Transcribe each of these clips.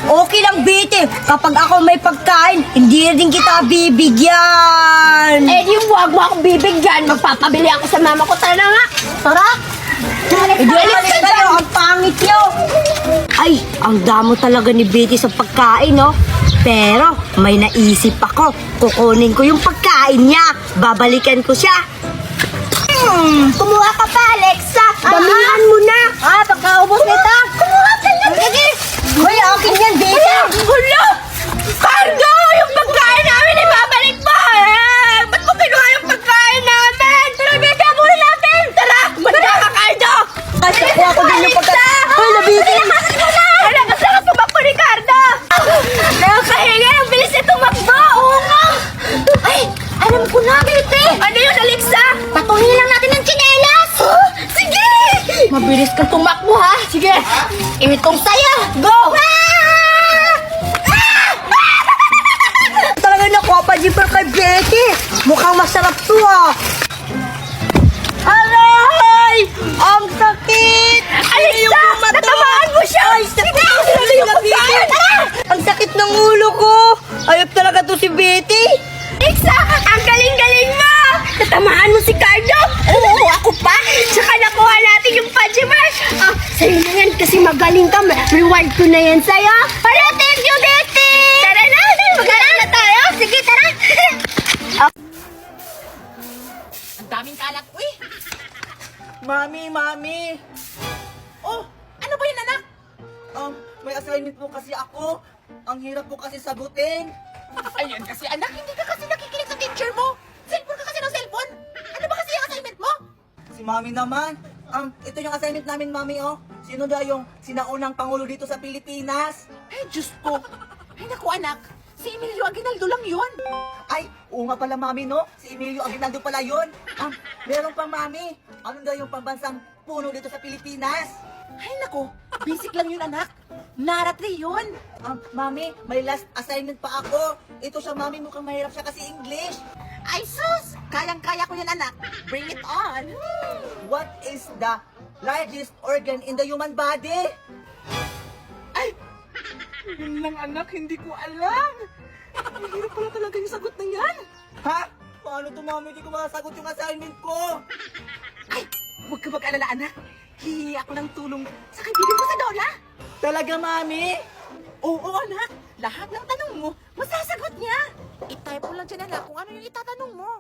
Okay lang, Betty. Kapag ako may pagkain, hindi din kita bibigyan. Eh, di wag mo akong bibigyan. Magpapabili ako sa mama ko. Tara na nga. Tara. Hindi umalis kayo, ang pangit nyo. Ay, ang damo talaga ni Betty sa pagkain, no? Pero may naisip ako. Kukunin ko yung pagkain niya. Babalikan ko siya. Kumuha ka pa, Alexa. Damihan mo na. Pagkaubos nito. Kumuha ka lang. Sige. Hoy, akin yan, Betty. Hulo! Cargo! Yung pagkain namin ibabalik mo! Ba't mo kinuha yung pagkain namin? Tara, Beka, muna natin! Tara! Manda ka, Cardo! Kasi kuha ko din yung pagkain. Hoy, Betty. Pinakasin mo na! Lakas na tumakbo ni Cardo! Nakakahinga! Ang bilis na tumakbo! Oo nga! Ay! Alam ko na, Bete! Ano yun, Alexa? Patuhin lang natin ng tsinelas! Sige! Mabilis ka tumakbo, ha? Sige! Itong saya! Go! Talaga nakuha pa di pa kay Betty. Mukhang masarap to, ah. Aray! Ang sakit! Alexa! Natamaan mo siya! Ay, sakit ang sinabi na Betty! Ang sakit ng ulo ko! Ayop talaga to si Betty! Alexa! Ang galing-galing mo! Natamaan mo si Cardo! Oo, ako pa! Tsaka nakuha natin yung Pajimash! Sa'yo na yan kasi magaling ka. Reward ko na yan sa'yo. Para, thank you, Betty! Tara na! Mag-aral na tayo! Sige, tara! Ang daming kalat. Uy! Mami! Oh! Ano ba yun, anak? May assignment po kasi ako. Ang hirap po kasi sagutin. Ayan kasi, anak. Hindi ka kasi nakikinig sa teacher mo. Cellphone ka kasi ng cellphone. Ano ba kasi yung assignment mo? Si Mami naman. Ito yung assignment namin, Mami, oh. Sino daw yung sinaunang pangulo dito sa Pilipinas? Ay, Diyos ko. Ay, naku, anak. Si Emilio Aguinaldo lang yun. Ay, oo nga pala, Mami, no? Si Emilio Aguinaldo pala yun. Meron pa, Mami. Ano daw yung pambansang puno dito sa Pilipinas? Ay, naku. Basic lang yun, anak. Naratri yun. Mami, may last assignment pa ako. Ito siya, Mami, mukhang mahirap siya kasi English. Ay, sus. Kayang-kaya ko yan, anak. Bring it on. What is the largest organ in the human body? Ay, yun lang, anak. Hindi ko alam. Ang hirap pala talaga yung sagot na yan. Ha? Paano to, Mami? Hindi ko masasagot yung assignment ko. Ay, huwag ka mag-alala, anak. Hihingi ako ng tulong sa kaibigan ko sa Dola. Talaga, Mami? Oo, anak. Lahat ng tanong mo, masasagot niya. I-type mo lang dyan, anak, kung ano yung itatanong mo.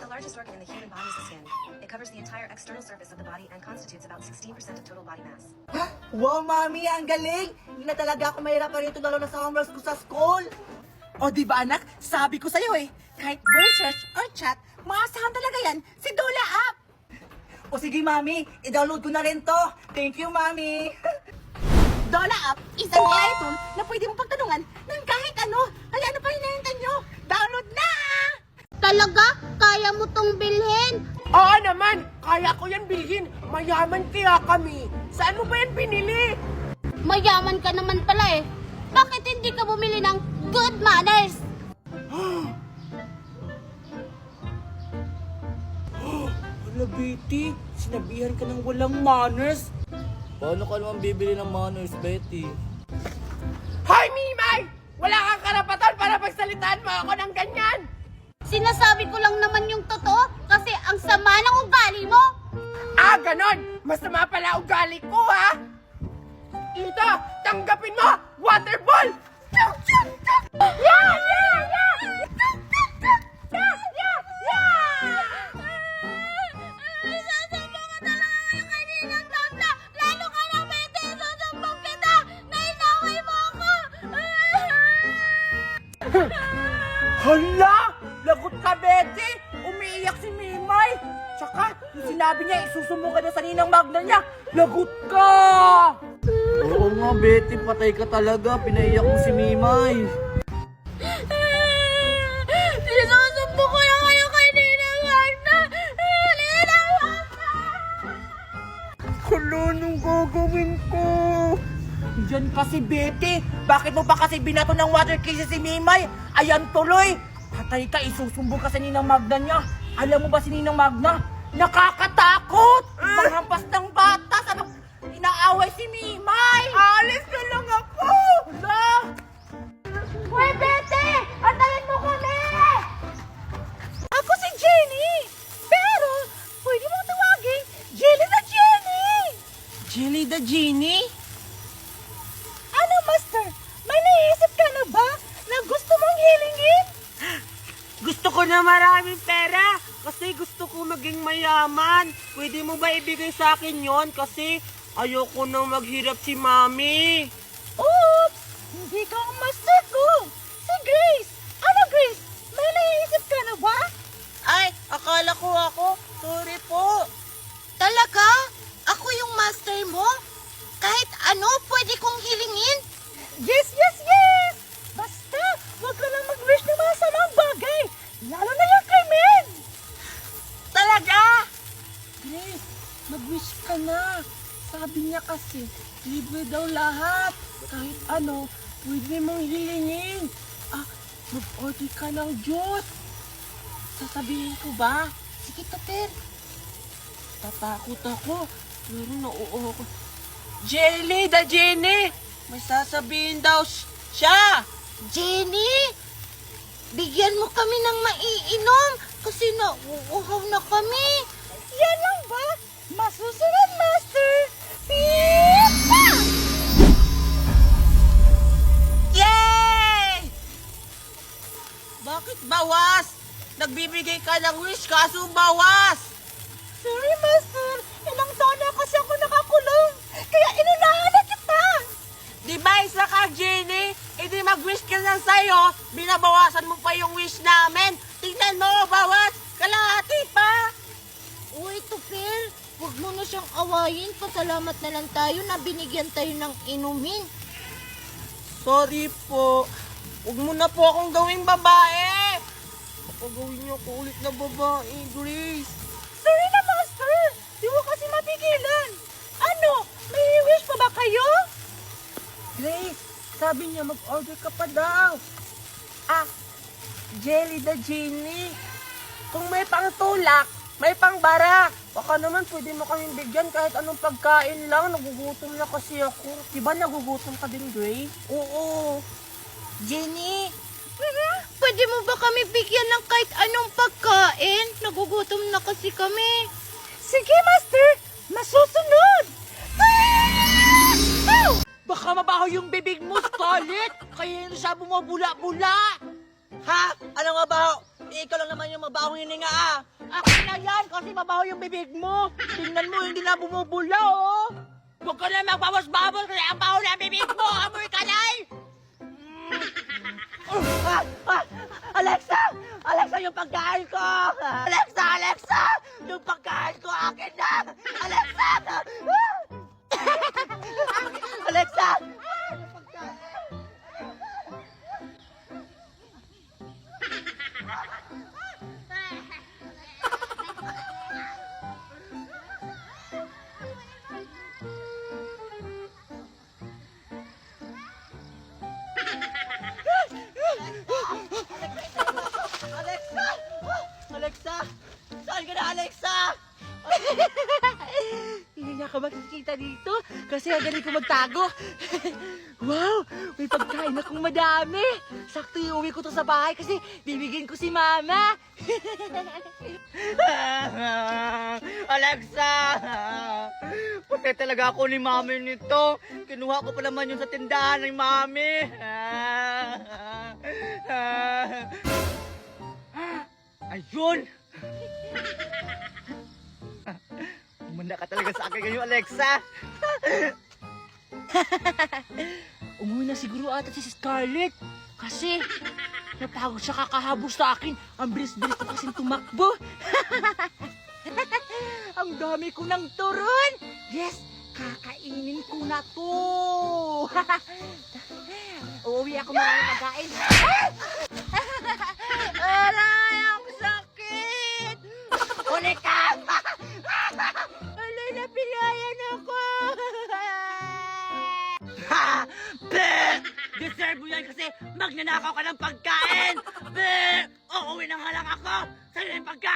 The largest organ in the human body is the skin. It covers the entire external surface of the body and constitutes about 16% of total body mass. Wow, Mami, ang galing! Hindi na talaga ako mahirapan rito lalo na sa homeworks ko sa school. O di ba, anak? Sabi ko sa'yo eh, kahit voice search or chat, maasahan talaga yan si Dola App. O sige, Mami, i-download ko na rin to. Thank you, Mami. Dola App is an AI tool na pwede mong pagtanungan ng kahit ano. Kaya ano pa hinahintay nyo? Download na! Talaga? Kaya mo tong bilhin? Oo naman, kaya ko yan bilhin. Mayaman kaya kami. Saan mo ba yan binili? Mayaman ka naman pala eh. Bakit hindi ka bumili ng good manners? Wala, Betty. Sinabihan ka ng walang manners. Paano ka naman bibili ng manners, Betty? Hoy, Mimay! Wala kang karapatan para pagsalitaan mo ako ng ganyan. Sinasabi ko lang naman yung totoo kasi ang sama ng ugali mo. Ah, ganon! Masama pala ugali ko, ha? Ito, tanggapin mo! Water ball! Yeah! Yeah! Yeah! Yeah! Yeah! Yeah! Sasambong ko talaga yung kaninang tabla. Lalo ka na, Bete. Sasambong kita. Nainaway mo ako. Hala! Lagot ka, Betty! Umiiyak si Mimay! Tsaka, yung sinabi niya, isusumo ka na sa ninang magna niya, lagot ka! Oo nga, Betty, patay ka talaga. Pinaiyak mo si Mimay. Sinusumbong ko na kayo kay Ninang Magna. Ninang Magna! Hala, anong gagawin ko? Yan kasi, Betty! Bakit mo pa kasi binato ng water case si Mimay? Ayan tuloy! Halika, isusumbong ka sa Ninang Magna niya. Alam mo ba si Ninang Magna? Nakakatakot! Panghampas ng bata! Ano? Inaaway si Mimay! Alis na lang ako! Hala! Hoy, Betty! Antayin mo kami! Ako si Jenny! Pero, pwede mong tawagin Jelly the Jenny! Jelly the Jenny? Ano, Master? May naisip ka na ba na gusto mong hilingin? Gusto ko na maraming pera kasi gusto ko maging mayaman. Pwede mo ba ibigay sa akin yon? Kasi ayoko nang maghirap si Mami. Oops! Hindi ka ang master ko! Si Grace! Ano, Grace? May naisip ka na ba? Ay, akala ko ako. Sorry po. Talaga? Ako yung master mo? Kahit ano pwede kong hilingin? Yes, yes, yes! Basta, wag ka lang mag-wish ng mga samang bagay. Lalo na yung kay Min. Talaga? Grace, mag-wish ka na. Sabi niya kasi, libre daw lahat. Kahit ano, pwede mong hilingin. Mag-order ka ng Diyos. Sasabihin ko ba? Sige, Tupir. Tatakot ako. Pero nauuho ko. Jelly, the Jenny! May sasabihin daw siya! Jenny, bigyan mo kami ng maiinom kasi nauuhaw na kami. Yan lang ba? Masusunod, Master! Pizza! Yay! Bakit bawas? Nagbibigay ka ng wish kaso bawas! Sorry, Master. Ilang taon na kasi ako nakakulong. Kaya inunahan na kita. Di ba isa ka, Jenny? Hindi mag-wish ka lang sa'yo. Binabawasan mo pa yung wish namin. Tingnan mo, bawas. Kalahati pa. Uy, Tupir, huwag mo na siyang awayin. Pasalamat na lang tayo na binigyan tayo ng inumin. Sorry po. Huwag mo na po akong gawing babae. Kapag gawin niyo ako ulit na babae, Grace. Sorry na, Master. Di mo kasi mapigilan. Ano? May wish pa ba kayo? Grace, sabi niya mag-order ka pa daw. Jelly the Genie. Kung may pang tulak, may pang barak. Baka naman pwede mo kaming bigyan kahit anong pagkain lang. Nagugutom na kasi ako. Diba nagugutom ka din, Grace? Oo. Jenny, pwede mo ba kami bigyan ng kahit anong pagkain? Nagugutom na kasi kami. Sige, Master! Masusunod! Baka mabaho yung bibig mo, Scarlett! Kaya yun siya bumubula-bula! Ha? Ano nga baho? Ikaw lang naman yung mabahong hininga, ah! Akin na yan kasi mabaho yung bibig mo! Tingnan mo, hindi na bumubula, oh! Huwag ka na magbawas-bawas kasi ang baho na ang bibig mo! Amoy kalay! Alexa! Alexa, yung pagkain ko! Alexa! Alexa! Yung pagkain ko akin na! Alexa! Alexa! Alexa! Alexa! Saan ka na, Alexa? Hindi niya ako makikita dito kasi magaling ko magtago. Wow! May pagkain akong madami. Sakto iuwi ko to sa bahay kasi bibigyan ko si Mama. Alexa! Puti talaga ako ni Mami nito. Kinuha ko pa naman yun sa tindahan ng Mami. Ayun! Umanda ka talaga sa akin ngayon, Alexa. Umuwi na siguro ata si Scarlett. Kasi napagod siya kakahabos sa akin. Ang bilis-bilis ko kasing tumakbo. Ang dami ko ng turon. Yes, kakainin ko na to. Uuwi ako maraming pagkain. Aray, ang sakit! Ulit ka! Alay, napilayan ako! Ha! Bleh! Deserve mo yan kasi magnanakaw ka ng pagkain! Bleh! Oh! Uuwi na nga lang ako! Sa'yo yung pagkain!